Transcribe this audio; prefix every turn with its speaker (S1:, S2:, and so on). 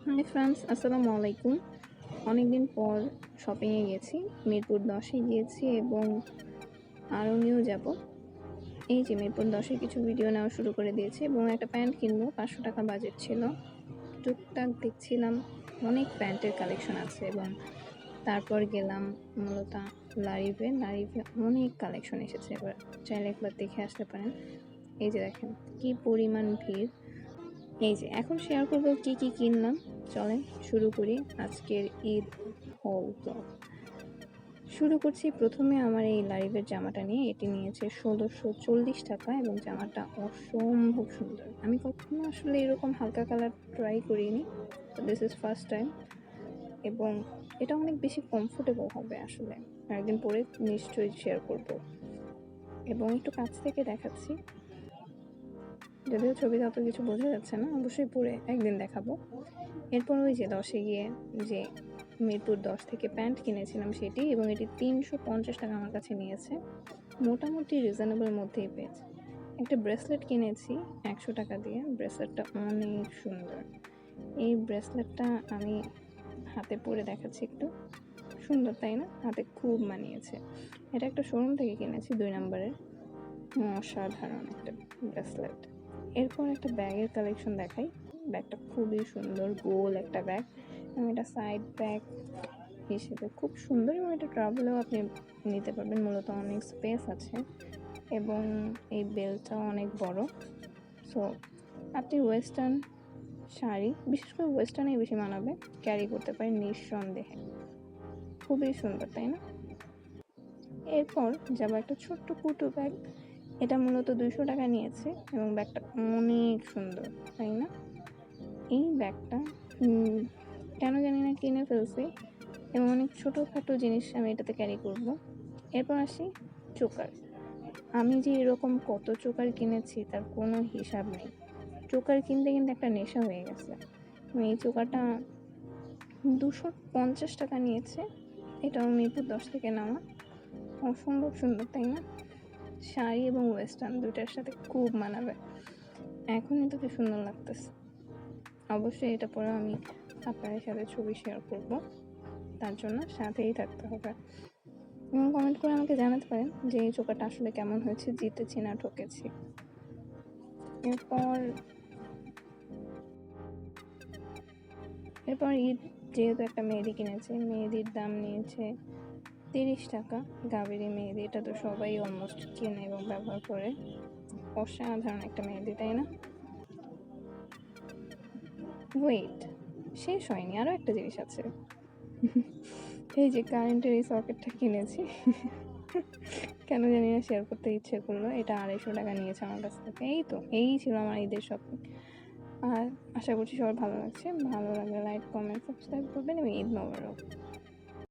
S1: Hi friends, আসসালামু আলাইকুম। অনেকদিন পর শপিংয়ে গেছি, মিরপুর 10-এ গিয়েছি এবং আরও নিয়েও যাব। এই যে মিরপুর 10-এর কিছু ভিডিও নেওয়া শুরু করে দিয়েছি এবং একটা প্যান্ট কিনবো, 500 টাকা বাজেট ছিল। টুকটাক দেখছিলাম, অনেক প্যান্টের কালেকশন আছে এবং তারপর গেলাম মূলত লারিভে অনেক কালেকশন এসেছে। এবার চাইলে একবার দেখে আসতে পারেন। এই যে দেখেন কি পরিমাণ ভিড়। এই যে এখন শেয়ার করবো কি কি কিনলাম। চলেন শুরু করি আজকের ঈদ হল ব্লগ। শুরু করছি প্রথমে আমার এই লাইভের জামাটা নিয়ে। এটি নিয়েছে 1640 টাকা এবং জামাটা অসম্ভব সুন্দর। আমি কখনো আসলে এরকম হালকা কালার ট্রাই করিনি, তো দিস ইজ ফার্স্ট টাইম এবং এটা অনেক বেশি কমফোর্টেবল হবে আসলে। একদিন পরে নিশ্চয়ই শেয়ার করব এবং একটু কাছ থেকে দেখাচ্ছি, যদিও ছবিতে অত কিছু বোঝা যাচ্ছে না, অবশ্যই পরে একদিন দেখাবো। এরপর ওই যে 10-এ গিয়ে যে মিরপুর 10 থেকে প্যান্ট কিনেছিলাম সেটি, এবং এটি 350 টাকা আমার কাছে নিয়েছে, মোটামুটি রিজনেবল মধ্যেই পেয়েছে। একটা ব্রেসলেট কিনেছি 100 টাকা দিয়ে, ব্রেসলেটটা অনেক সুন্দর। এই ব্রেসলেটটা আমি হাতে পরে দেখাচ্ছি, একটু সুন্দর তাই না? হাতে খুব মানিয়েছে। এটা একটা শোরুম থেকে কিনেছি 2 নম্বরের, অসাধারণ একটা ব্রেসলেট। এরপর একটা ব্যাগের কালেকশন দেখাই। ব্যাগটা খুবই সুন্দর, গোল একটা ব্যাগ এবং এটা সাইড ব্যাগ হিসেবে খুব সুন্দর এবং এটা ট্রাভেলেও আপনি নিতে পারবেন। মূলত অনেক স্পেস আছে এবং এই বেল্টটাও অনেক বড়। সো আপনি ওয়েস্টার্ন শাড়ি, বিশেষ করে ওয়েস্টার্নেই বেশি মানাবে, ক্যারি করতে পারেন নিঃসন্দেহে। খুবই সুন্দর তাই না? এরপর যাবো একটা ছোট্ট কুটু ব্যাগ। এটা মূলত 200 টাকা নিয়েছে এবং ব্যাগটা অনেক সুন্দর তাই না? এই ব্যাগটা কেন জানি না কিনে ফেলছি এবং অনেক ছোটোখাটো জিনিস আমি এটাতে ক্যারি করব। এরপর আসি চোকার। আমি যে এরকম কত চোকার কিনেছি তার কোনো হিসাব নেই। চোকার কিনতে কিনতে একটা নেশা হয়ে গেছে। এই চোকারটা 250 টাকা নিয়েছে, এটাও মিরপুর 10 থেকে নেওয়া। অসম্ভব সুন্দর তাই না? শাড়ি এবং ওয়েস্টার্ন দুইটার সাথে খুব মানাবে। এখনই তো কি সুন্দর লাগতেছে। অবশ্যই এটা পরে আমি আপনাদের সাথে ছবি শেয়ার করব, তার জন্য সাথেই থাকতে হবে এবং কমেন্ট করে আমাকে জানাতে পারেন যে এই চোকাটা আসলে কেমন হয়েছে, জিতেছি না ঠকেছি। এরপর ঈদ যেহেতু একটা মেহেদি কিনেছে, মেহেদির দাম নিয়েছে 30 টাকা। গাবেরি মেহেদি, এটা তো সবাই অলমোস্ট কেনে এবং ব্যবহার করে। অসাধারণ একটা মেহেদি তাই না? ওয়েট, শেষ হয়নি, আরও একটা জিনিস আছে। এই যে কারেন্টের এই সকেটটা কিনেছি, কেন জানি না শেয়ার করতে ইচ্ছে করলো। এটা 250 টাকা নিয়েছে আমার কাছ থেকে। এই ছিল আমার ঈদের শপিং। আর আশা করছি সবার ভালো লাগছে। ভালো লাগলে লাইক, কমেন্ট, সাবস্ক্রাইব করবেন এবং ঈদ মোবারক।